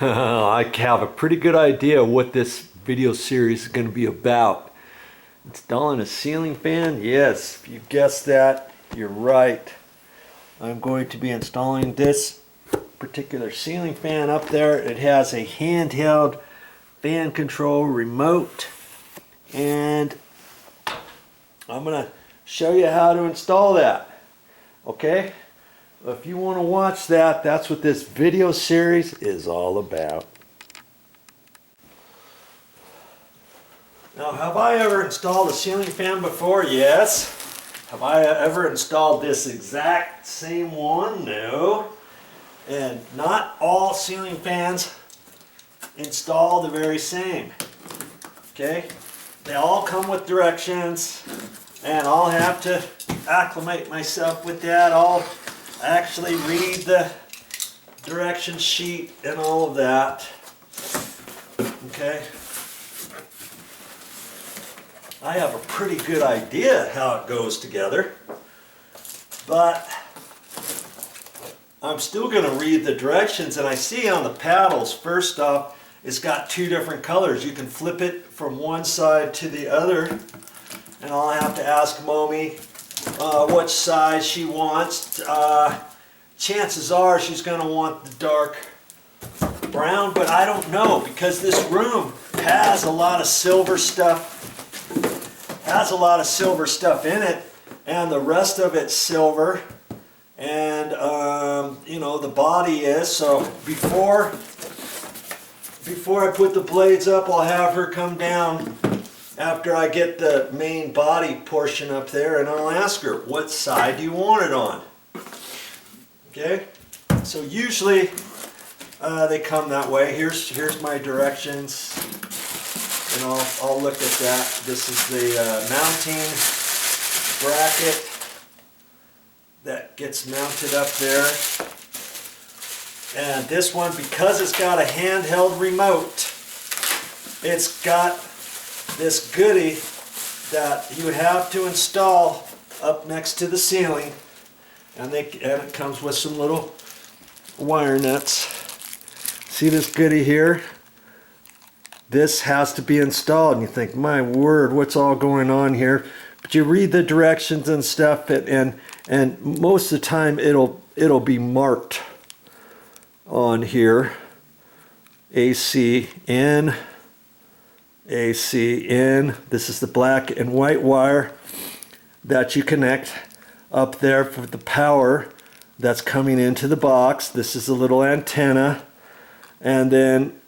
I have a pretty good idea what this video series is going to be about. Installing a ceiling fan? Yes, if you guessed that, you're right. I'm going to be installing this particular ceiling fan up there. It has a handheld fan control remote, and I'm going to show you how to install that. Okay? If you want to watch that, that's what this video series is all about. Now, have I ever installed a ceiling fan before? Yes. Have I ever installed this exact same one? No. And not all ceiling fans install the very same. Okay? They all come with directions, and I'll have to acclimate myself with that. I'll actually read the direction sheet and all of that. Okay? I have a pretty good idea how it goes together, but I'm still going to read the directions, and I see on the paddles, first off, it's got two different colors. You can flip it from one side to the other, and I'll have to ask Mommy what size she wants. Chances are she's going to want the dark brown, but I don't know, because this room has a lot of silver stuff. In it, and the rest of it's silver, and you know, the body is. So before I put the blades up, I'll have her come down after I get the main body portion up there, and I'll ask her, what side do you want it on? Okay, so usually they come that way. Here's my directions, and I'll look at that. This is the mounting bracket that gets mounted up there, and this one, because it's got a handheld remote, it's got this goodie that you have to install up next to the ceiling, and it comes with some little wire nuts. See this goodie here? This has to be installed, and you think, my word, what's all going on here? But you read the directions and stuff, and most of the time it'll be marked on here. AC in, AC in. This is the black and white wire that you connect up there for the power that's coming into the box. This is a little antenna, and then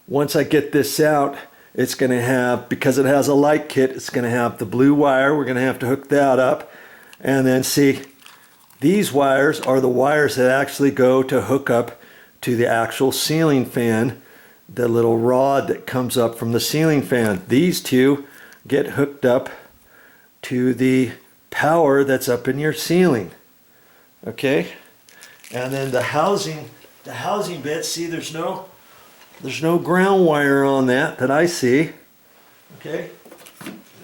once I get this out, it's going to have, because it has a light kit, it's going to have the blue wire. We're going to have to hook that up. And then see, these wires are the wires that actually go to hook up to the actual ceiling fan, the little rod that comes up from the ceiling fan. These two get hooked up to the power that's up in your ceiling. Okay? And then the housing bit, see, there's no ground wire on that I see. Okay,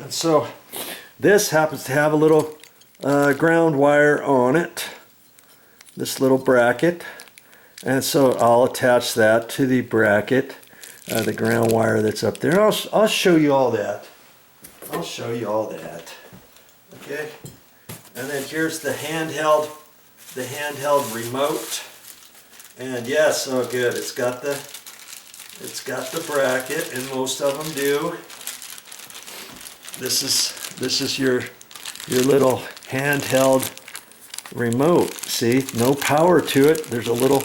and so this happens to have a little ground wire on it, this little bracket, and so I'll attach that to the bracket, the ground wire that's up there. I'll show you all that. I'll show you all that. Okay, and then here's the handheld remote, and yes, oh good, it's got the bracket, and most of them do. This is your little handheld remote. See, no power to it. There's a little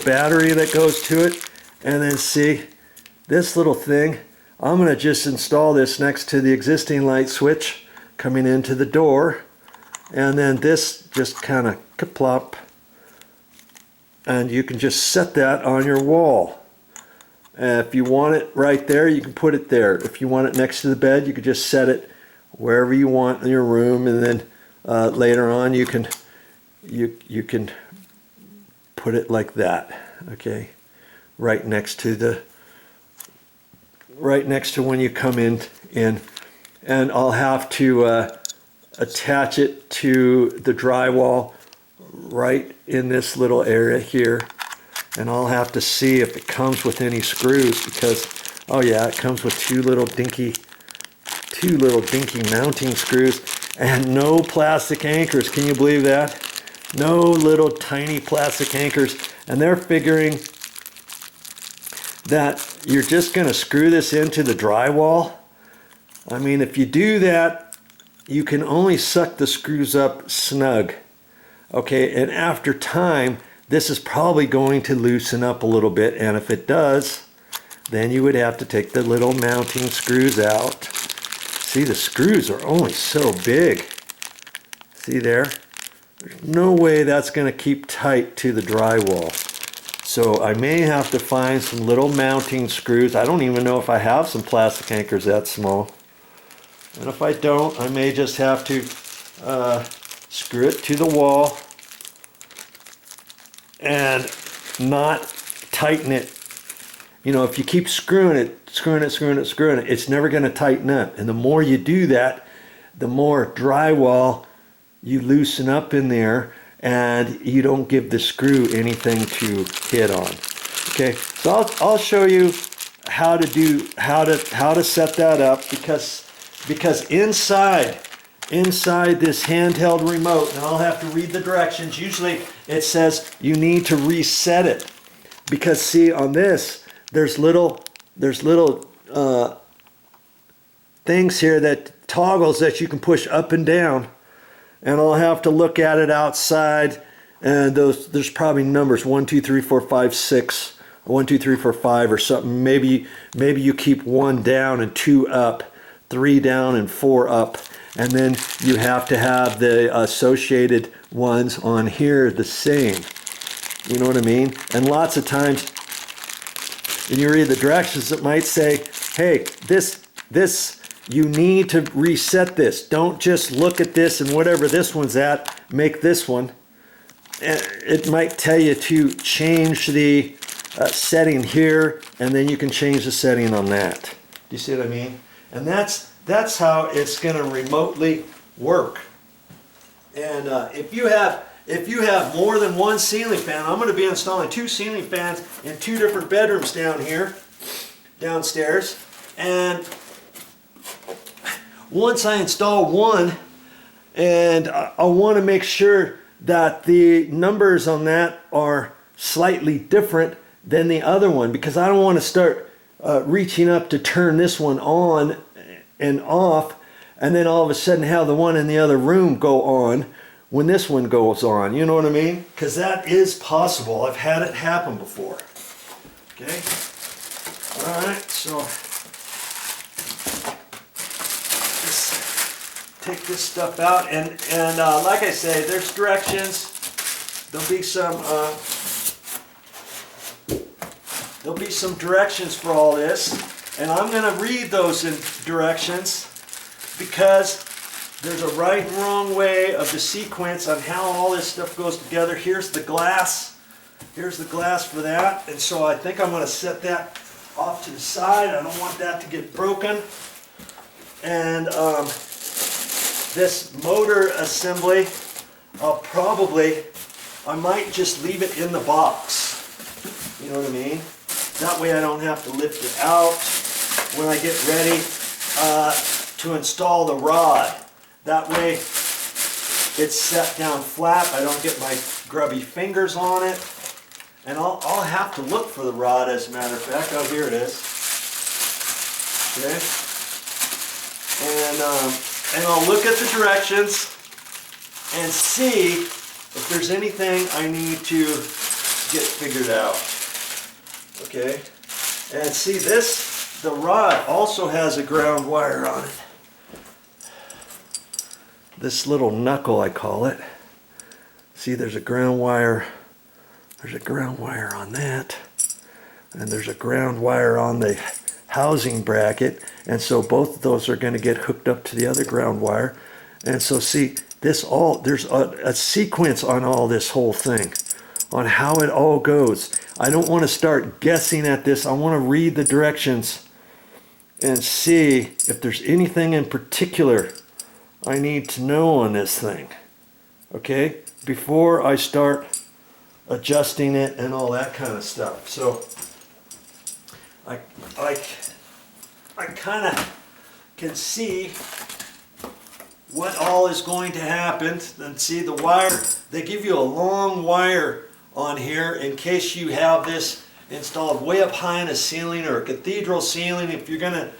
battery that goes to it, and then see this little thing. I'm going to just install this next to the existing light switch coming into the door, and then this just kind of kaplop, and you can just set that on your wall. If you want it right there, you can put it there. If you want it next to the bed, you can just set it wherever you want in your room, and then later on you can put it like that. Okay, right next to when you come in, and I'll have to attach it to the drywall right in this little area here. and I'll have to see if it comes with any screws, because, oh yeah, it comes with two little dinky mounting screws and no plastic anchors. Can you believe that? No little tiny plastic anchors. And they're figuring that you're just going to screw this into the drywall. I mean, if you do that, you can only suck the screws up snug. Okay, and after time, this is probably going to loosen up a little bit, and if it does, then you would have to take the little mounting screws out. See, the screws are only so big. See there? There's no way that's going to keep tight to the drywall. So I may have to find some little mounting screws. I don't even know if I have some plastic anchors that small. And if I don't, I may just have to screw it to the wall and not tighten it. You know, if you keep screwing it, it's never going to tighten up. And the more you do that, the more drywall you loosen up in there, and you don't give the screw anything to hit on. Okay, so I'll show you how to set that up, because inside this handheld remote, and I'll have to read the directions. Usually it says you need to reset it, because see, on this there's little things here, that toggles that you can push up and down, and I'll have to look at it outside, and there's probably numbers 1 2 3 4 5 6, 1 2 3 4 5 or something. Maybe you keep 1 down and 2 up, 3 down and 4 up, and then you have to have the associated ones on here the same. You know what I mean? And lots of times when you read the directions, it might say, hey, this you need to reset this. Don't just look at this and whatever this one's at, make this one. It might tell you to change the setting here, and then you can change the setting on that. Do you see what I mean? And that's how it's going to remotely work. And if you have more than one ceiling fan, I'm going to be installing 2 ceiling fans in 2 different bedrooms downstairs. And once I install one, and I want to make sure that the numbers on that are slightly different than the other one, because I don't want to start reaching up to turn this one on and off, and then all of a sudden have the one in the other room go on when this one goes on. You know what I mean? Because that is possible. I've had it happen before. Okay? Alright, so just take this stuff out, and like I say, there's directions. There'll be some directions for all this, and I'm going to read those in directions, because there's a right and wrong way of the sequence on how all this stuff goes together. Here's the glass. Here's the glass for that. And so I think I'm going to set that off to the side. I don't want that to get broken. And this motor assembly, I might just leave it in the box. You know what I mean? That way I don't have to lift it out when I get ready to install the rod. That way it's set down flat. I don't get my grubby fingers on it. And I'll have to look for the rod, as a matter of fact. Oh, here it is. Okay. And I'll look at the directions and see if there's anything I need to get figured out. Okay. And see, the rod also has a ground wire on it. This little knuckle, I call it. See, there's a ground wire. There's a ground wire on that. And there's a ground wire on the housing bracket. And so both of those are going to get hooked up to the other ground wire. And so see, there's a sequence on all this whole thing, on how it all goes. I don't want to start guessing at this. I want to read the directions and see if there's anything in particular I need to know on this thing, okay, before I start adjusting it and all that kind of stuff. So I kind of can see what all is going to happen. And see the wire, they give you a long wire on here in case you have this installed way up high in a ceiling or a cathedral ceiling. If you're gonna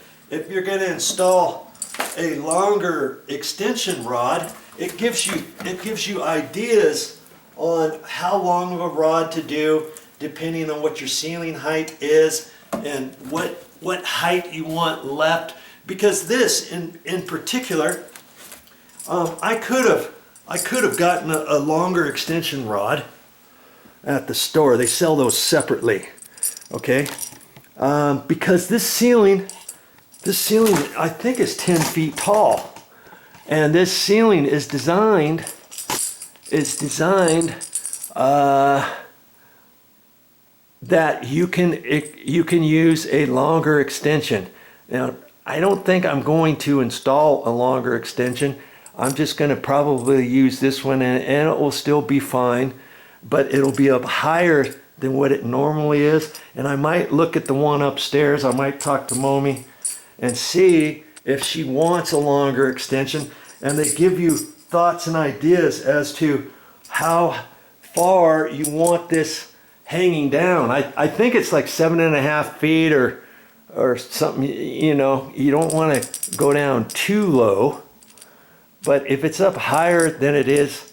install a longer extension rod, it gives you ideas on how long of a rod to do depending on what your ceiling height is and what height you want left. Because this in particular, I could have gotten a longer extension rod at the store. They sell those separately, okay? Because this ceiling I think is 10 feet tall, and this ceiling is designed that you can use a longer extension. Now, I don't think I'm going to install a longer extension. I'm just going to probably use this one, and it will still be fine, but it'll be up higher than what it normally is. And I might look at the one upstairs. I might talk to Mommy and see if she wants a longer extension. And they give you thoughts and ideas as to how far you want this hanging down. I think it's like 7.5 feet or something. You know, you don't want to go down too low, but if it's up higher than it is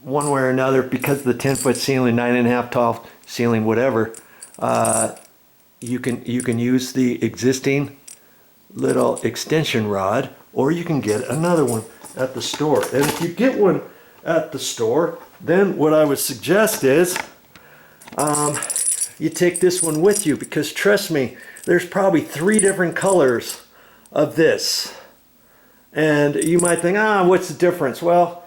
one way or another, because of the 10-foot ceiling, 9.5 tall ceiling, whatever, you can use the existing little extension rod, or you can get another one at the store. And if you get one at the store, then what I would suggest is you take this one with you, because trust me, there's probably 3 different colors of this. And you might think, what's the difference? Well,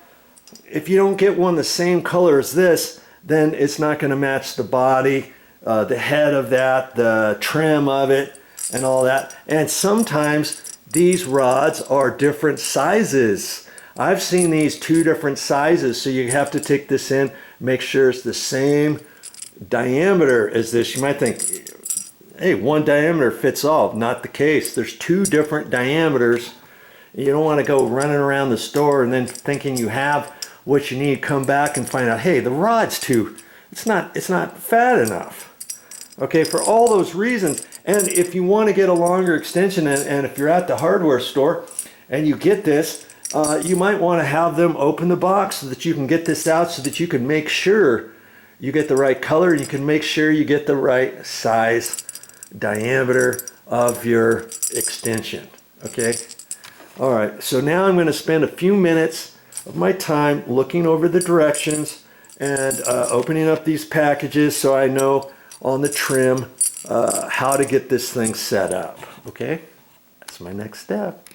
if you don't get one the same color as this, then it's not going to match the body, the head of that, the trim of it, and all that. And sometimes these rods are different sizes. I've seen these 2 different sizes, so you have to take this in, make sure it's the same diameter as this. You might think, hey, one diameter fits all. Not the case. There's 2 different diameters. You don't want to go running around the store and then thinking you have what you need, come back and find out, hey, the rod's it's not fat enough. Okay, for all those reasons. And if you want to get a longer extension, and if you're at the hardware store and you get this, you might want to have them open the box so that you can get this out, so that you can make sure you get the right color, and you can make sure you get the right size, diameter of your extension. Okay? All right, so now I'm going to spend a few minutes of my time looking over the directions and opening up these packages so I know on the trim how to get this thing set up. Okay? That's my next step.